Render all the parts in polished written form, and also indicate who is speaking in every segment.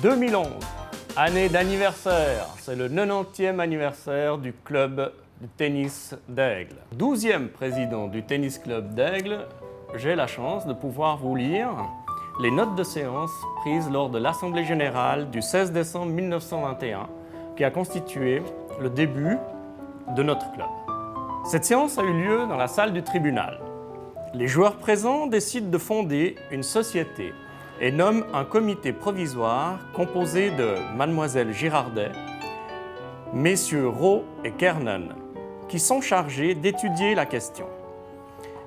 Speaker 1: 2011, année d'anniversaire, c'est le 90e anniversaire du club de tennis d'Aigle. 12e président du tennis club d'Aigle, j'ai la chance de pouvoir vous lire les notes de séance prises lors de l'Assemblée générale du 16 décembre 1921 qui a constitué le début de notre club. Cette séance a eu lieu dans la salle du tribunal. Les joueurs présents décident de fonder une société et nomment un comité provisoire composé de Mademoiselle Girardet, messieurs Rowe et Kernan, qui sont chargés d'étudier la question.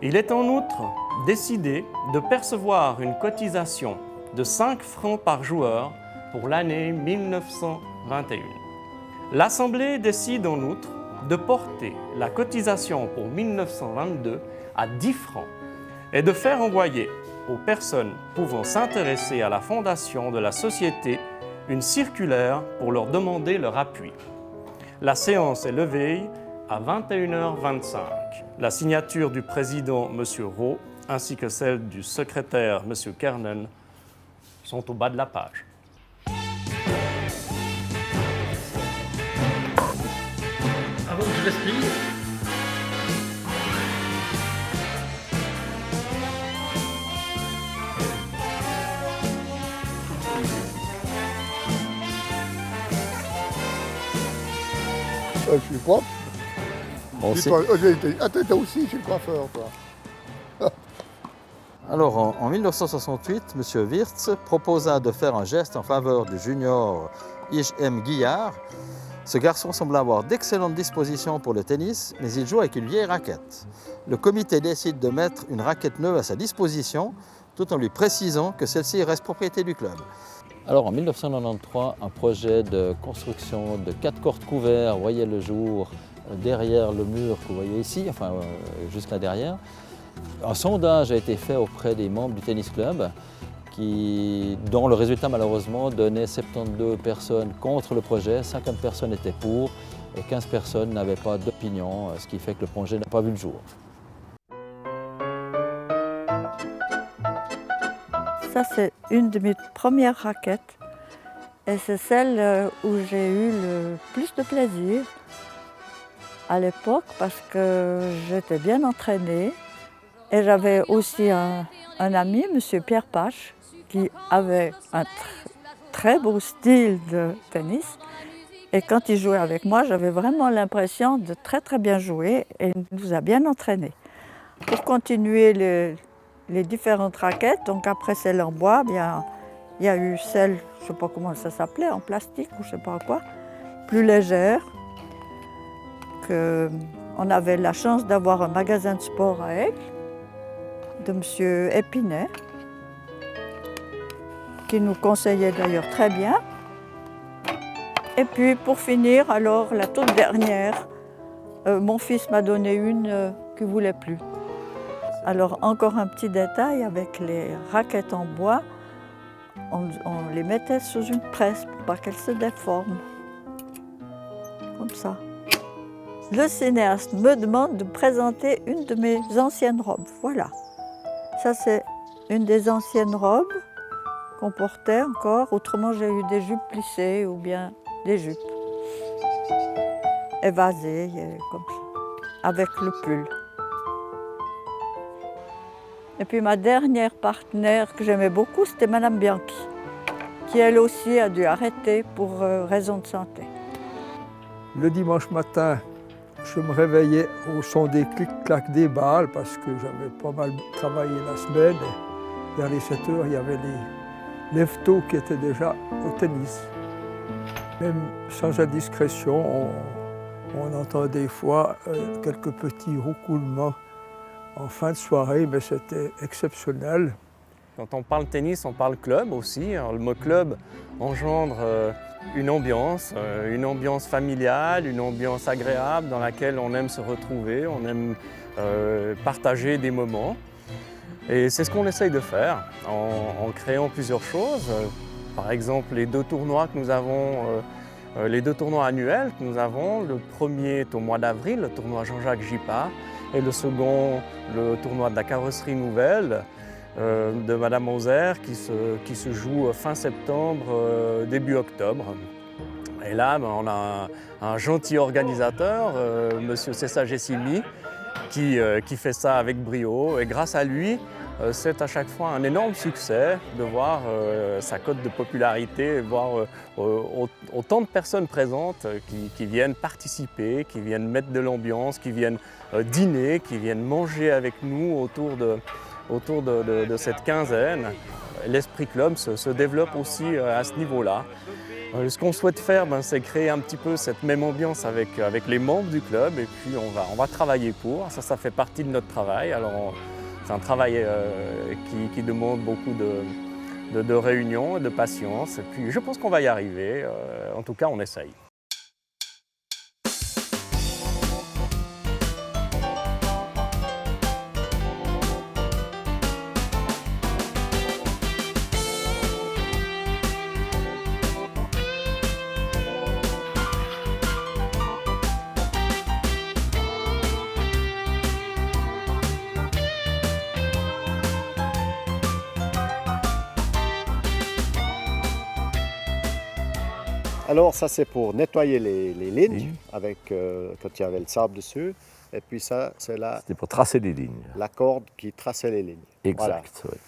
Speaker 1: Il est en outre décidé de percevoir une cotisation de 5 francs par joueur pour l'année 1921. L'Assemblée décide en outre de porter la cotisation pour 1922 à 10 francs et de faire envoyer aux personnes pouvant s'intéresser à la fondation de la société une circulaire pour leur demander leur appui. La séance est levée à 21h25. La signature du président, M. Rowe, ainsi que celle du secrétaire, M. Kernan, sont au bas de la page.
Speaker 2: Avant que je l'explique,
Speaker 3: Je suis propre.
Speaker 4: Bon,
Speaker 3: T'es aussi, je suis coiffeur, toi.
Speaker 4: Alors, en 1968, M. Wirtz proposa de faire un geste en faveur du junior I.M. Guillard. Ce garçon semble avoir d'excellentes dispositions pour le tennis, mais il joue avec une vieille raquette. Le comité décide de mettre une raquette neuve à sa disposition, tout en lui précisant que celle-ci reste propriété du club. Alors, en 1993, un projet de construction de 4 courts couverts voyait le jour derrière le mur que vous voyez ici, enfin juste là derrière. Un sondage a été fait auprès des membres du tennis club dont le résultat malheureusement donnait 72 personnes contre le projet, 50 personnes étaient pour et 15 personnes n'avaient pas d'opinion, ce qui fait que le projet n'a pas vu le jour.
Speaker 5: Ça, c'est une de mes premières raquettes et c'est celle où j'ai eu le plus de plaisir à l'époque parce que j'étais bien entraînée et j'avais aussi un ami, M. Pierre Pache, qui avait un très beau style de tennis et quand il jouait avec moi, j'avais vraiment l'impression de très bien jouer et il nous a bien entraînés. Pour continuer les différentes raquettes, donc après celle en bois, bien, il y a eu celle, je ne sais pas comment ça s'appelait, en plastique ou je ne sais pas quoi, plus légère. On avait la chance d'avoir un magasin de sport à Aigle, de M. Épinay, qui nous conseillait d'ailleurs très bien. Et puis pour finir, alors la toute dernière, mon fils m'a donné une qu'il ne voulait plus. Alors encore un petit détail, avec les raquettes en bois, on les mettait sous une presse pour pas qu'elles se déforment. Comme ça. Le cinéaste me demande de présenter une de mes anciennes robes. Voilà. Ça c'est une des anciennes robes qu'on portait encore. Autrement j'ai eu des jupes plissées ou bien des jupes évasées, comme ça, avec le pull. Et puis ma dernière partenaire que j'aimais beaucoup, c'était Madame Bianchi, qui elle aussi a dû arrêter pour raison de santé.
Speaker 3: Le dimanche matin, je me réveillais au son des clics-clacs des balles parce que j'avais pas mal travaillé la semaine. Et vers les 7 heures, il y avait les lève-tôt qui étaient déjà au tennis. Même sans indiscrétion, on entend des fois quelques petits roucoulements en fin de soirée, mais c'était exceptionnel.
Speaker 1: Quand on parle tennis, on parle club aussi. Alors, le mot club engendre une ambiance familiale, une ambiance agréable dans laquelle on aime se retrouver, on aime partager des moments. Et c'est ce qu'on essaye de faire en créant plusieurs choses. Par exemple, les 2 tournois que nous avons, les 2 tournois annuels que nous avons. Le premier est au mois d'avril, le tournoi Jean-Jacques Gippard, et le second, le tournoi de la carrosserie nouvelle, de Madame Moser qui se joue fin septembre, début octobre. Et là, on a un gentil organisateur, Monsieur Cessa Gessimi, qui fait ça avec brio. Et grâce à lui, c'est à chaque fois un énorme succès de voir sa cote de popularité, voir autant de personnes présentes qui viennent participer, qui viennent mettre de l'ambiance, qui viennent dîner, qui viennent manger avec nous autour de cette quinzaine. L'esprit club se développe aussi à ce niveau-là. Ce qu'on souhaite faire, c'est créer un petit peu cette même ambiance avec les membres du club et puis on va travailler pour. Ça fait partie de notre travail. Alors, c'est un travail qui demande beaucoup de réunions et de patience. Et puis je pense qu'on va y arriver. En tout cas, on essaye.
Speaker 6: Alors ça c'est pour nettoyer les lignes avec quand il y avait le sable dessus. Et puis ça c'est
Speaker 7: C'était pour tracer les lignes.
Speaker 6: la corde qui traçait les lignes.
Speaker 7: Exact.
Speaker 6: Voilà.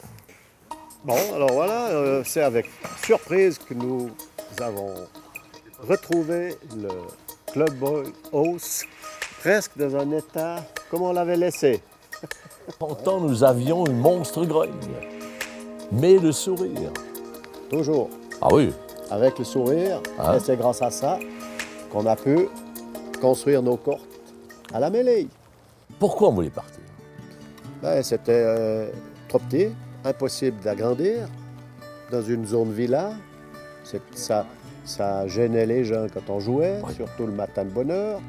Speaker 6: Bon alors voilà, c'est avec surprise que nous avons retrouvé le Club House presque dans un état comme on l'avait laissé.
Speaker 7: Pourtant, nous avions une monstre grogne, mais le sourire.
Speaker 6: Toujours
Speaker 7: Ah oui,
Speaker 6: avec le sourire.
Speaker 7: Hein?
Speaker 6: Et c'est grâce à ça qu'on a pu construire nos courtes à la mêlée.
Speaker 7: pourquoi on voulait partir?
Speaker 6: Ben, c'était trop petit, impossible d'agrandir dans une zone villa. Ça gênait les gens quand on jouait,
Speaker 7: Oui.
Speaker 6: surtout le matin de bonne heure.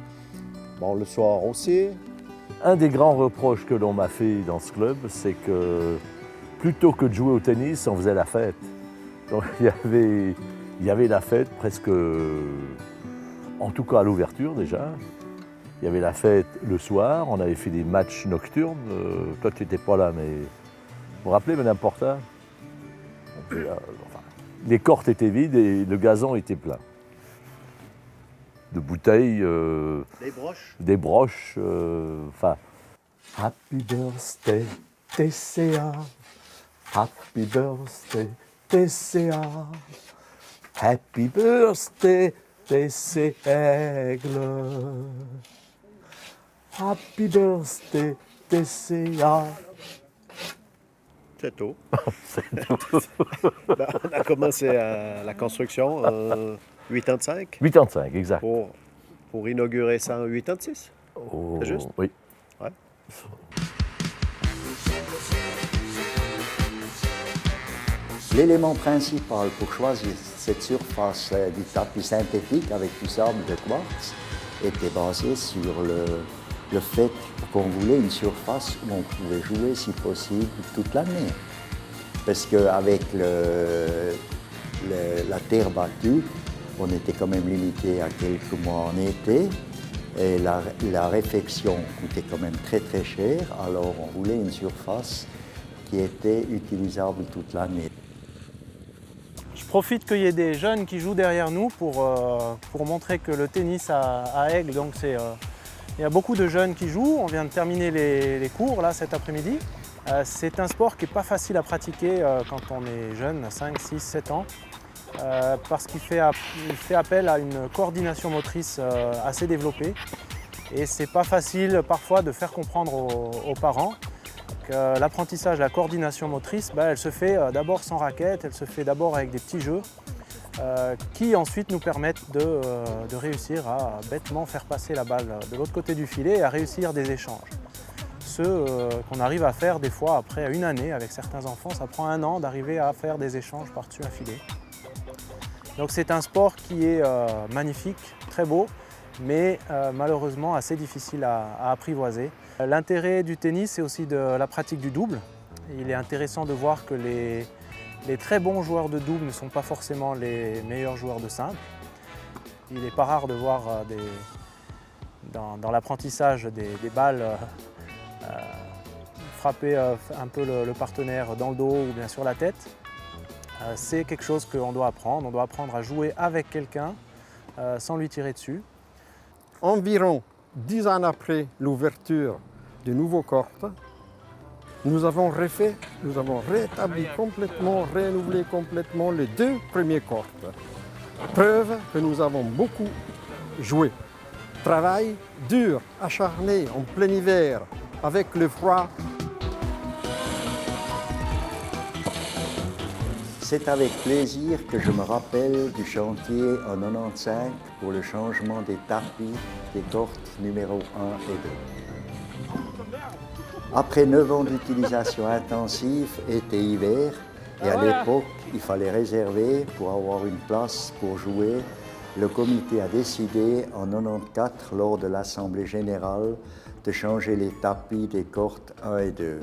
Speaker 6: Bon, le soir aussi.
Speaker 7: Un des grands reproches que l'on m'a fait dans ce club, c'est que plutôt que de jouer au tennis, on faisait la fête. Donc il y avait la fête presque, en tout cas à l'ouverture déjà. Il y avait la fête le soir, on avait fait des matchs nocturnes. Toi, tu n'étais pas là, mais vous vous rappelez, Madame Porta? Les courtes étaient vides et le gazon était plein. De bouteilles,
Speaker 6: Des broches.
Speaker 7: enfin. Happy birthday, TCA. Happy birthday, TCA. Happy birthday, TC Aigle. Happy birthday, TCA.
Speaker 6: C'est tout. Ben, on a commencé la construction en 85
Speaker 7: 85, exact.
Speaker 6: pour inaugurer ça en 86.
Speaker 7: Oh,
Speaker 6: C'est juste?
Speaker 7: Oui.
Speaker 6: Ouais.
Speaker 8: L'élément principal pour choisir cette surface du tapis synthétique avec du sable de quartz était basé sur le fait qu'on voulait une surface où on pouvait jouer, si possible, toute l'année. Parce qu'avec la terre battue, on était quand même limité à quelques mois en été. Et la réfection coûtait quand même très très cher, alors on voulait une surface qui était utilisable toute l'année.
Speaker 2: Je profite qu'il y ait des jeunes qui jouent derrière nous pour montrer que le tennis à Aigle, donc il y a beaucoup de jeunes qui jouent. On vient de terminer les cours là cet après-midi. C'est un sport qui n'est pas facile à pratiquer quand on est jeune, 5, 6, 7 ans, parce qu'il fait appel à une coordination motrice assez développée. Et c'est pas facile parfois de faire comprendre aux parents que l'apprentissage de la coordination motrice, elle se fait d'abord sans raquette, elle se fait d'abord avec des petits jeux qui ensuite nous permettent de réussir à bêtement faire passer la balle de l'autre côté du filet et à réussir des échanges. Ceux qu'on arrive à faire des fois après une année avec certains enfants, ça prend 1 an d'arriver à faire des échanges par-dessus un filet. Donc c'est un sport qui est magnifique, très beau, mais malheureusement assez difficile à apprivoiser. L'intérêt du tennis, c'est aussi de la pratique du double. Il est intéressant de voir que les très bons joueurs de double ne sont pas forcément les meilleurs joueurs de simple. Il n'est pas rare de voir dans l'apprentissage des balles frapper un peu le partenaire dans le dos ou bien sur la tête. C'est quelque chose qu'on doit apprendre. On doit apprendre à jouer avec quelqu'un sans lui tirer dessus.
Speaker 3: Environ 10 ans après l'ouverture du nouveau corte, nous avons rétabli complètement, renouvelé complètement les 2 premiers cortes. Preuve que nous avons beaucoup joué. Travail dur, acharné, en plein hiver, avec le froid.
Speaker 8: C'est avec plaisir que je me rappelle du chantier en 95 pour le changement des tapis des cortes numéro 1 et 2. Après 9 ans d'utilisation intensive, été-hiver, et à l'époque, il fallait réserver pour avoir une place pour jouer, le comité a décidé en 94, lors de l'Assemblée générale, de changer les tapis des cortes 1 et 2.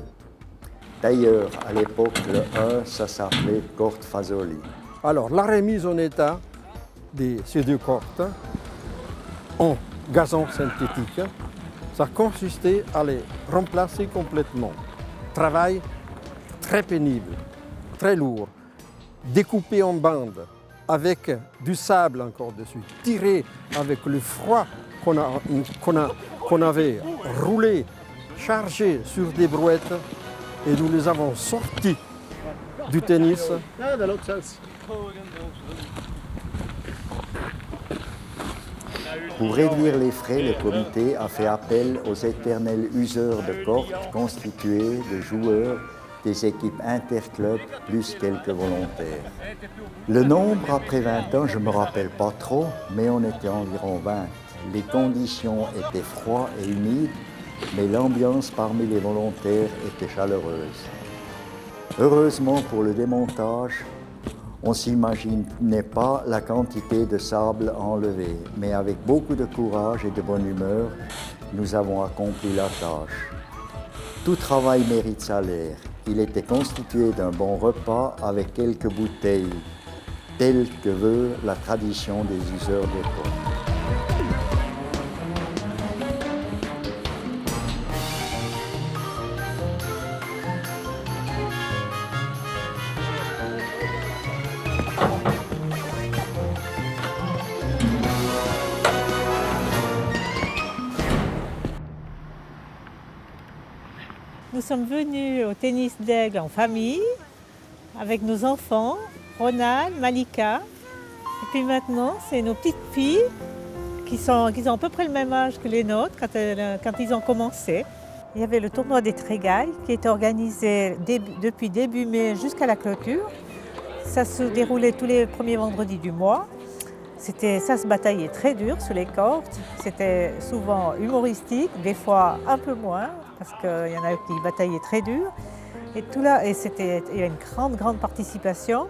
Speaker 8: D'ailleurs, à l'époque, le 1, ça s'appelait corte Fasoli.
Speaker 3: Alors, la remise en état de ces 2 cortes en gazon synthétique, ça consistait à les remplacer complètement. Travail très pénible, très lourd, découpé en bandes, avec du sable encore dessus, tiré avec le froid qu'on avait roulé, chargé sur des brouettes, et nous les avons sortis du tennis.
Speaker 8: Pour réduire les frais, le comité a fait appel aux éternels useurs de cordes constitués de joueurs des équipes interclubs plus quelques volontaires. Le nombre après 20 ans, je ne me rappelle pas trop, mais on était environ 20. Les conditions étaient froides et humides, mais l'ambiance parmi les volontaires était chaleureuse. Heureusement pour le démontage, on ne s'imaginait pas la quantité de sable enlevé, mais avec beaucoup de courage et de bonne humeur, nous avons accompli la tâche. Tout travail mérite salaire. Il était constitué d'un bon repas avec quelques bouteilles, tel que veut la tradition des useurs d'époque.
Speaker 9: Nous sommes venus au tennis d'Aigle en famille, avec nos enfants, Ronald, Malika. Et puis maintenant, c'est nos petites filles qui ont à peu près le même âge que les nôtres quand ils ont commencé. Il y avait le tournoi des Trégailles qui était organisé depuis début mai jusqu'à la clôture. Ça se déroulait tous les premiers vendredis du mois. Ça se bataillait très dur sur les cordes. C'était souvent humoristique, des fois un peu moins, parce qu'il y en a qui bataillaient très dur. Et tout là, il y a une grande participation.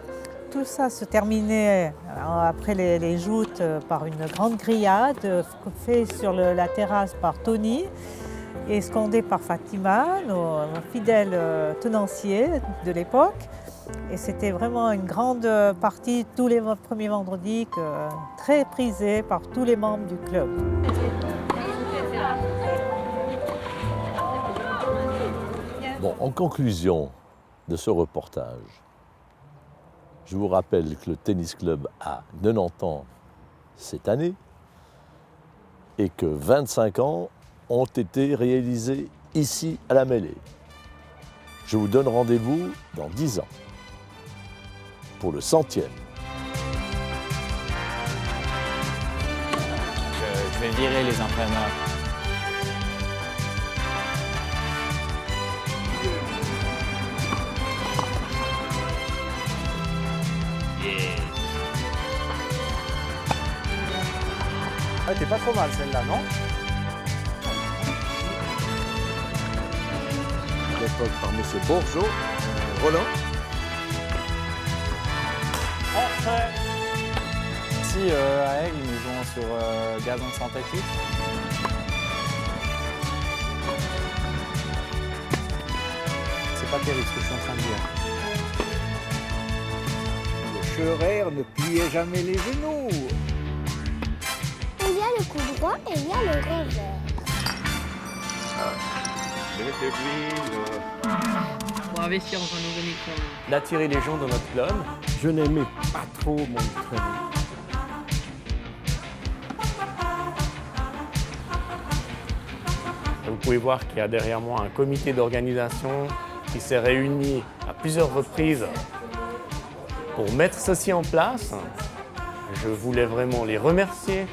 Speaker 9: Tout ça se terminait après les joutes par une grande grillade faite sur la terrasse par Tony et scandée par Fatima, nos fidèles tenanciers de l'époque. Et c'était vraiment une grande partie tous les premiers vendredis, très prisée par tous les membres du club.
Speaker 7: Bon, en conclusion de ce reportage, je vous rappelle que le Tennis Club a 90 ans cette année et que 25 ans ont été réalisés ici à la Mêlée. Je vous donne rendez-vous dans 10 ans pour le 100e.
Speaker 10: Je vais virer les entraîneurs.
Speaker 2: Ah, t'es pas trop mal celle-là, non?
Speaker 4: L'époque par M. Bourgeot, Roland.
Speaker 10: Ici, à Aigle, nous jouons sur gazon synthétique.
Speaker 2: C'est pas terrible ce que je suis en train de dire.
Speaker 11: Le Scheurer ne pliait jamais les genoux.
Speaker 12: Il y a le coup droit et il y a le revers. Pour investir dans un nouveau micro.
Speaker 1: d'attirer les gens dans notre club.
Speaker 3: Je n'aimais pas trop m'entraîner.
Speaker 1: Vous pouvez voir qu'il y a derrière moi un comité d'organisation qui s'est réuni à plusieurs reprises pour mettre ceci en place. Je voulais vraiment les remercier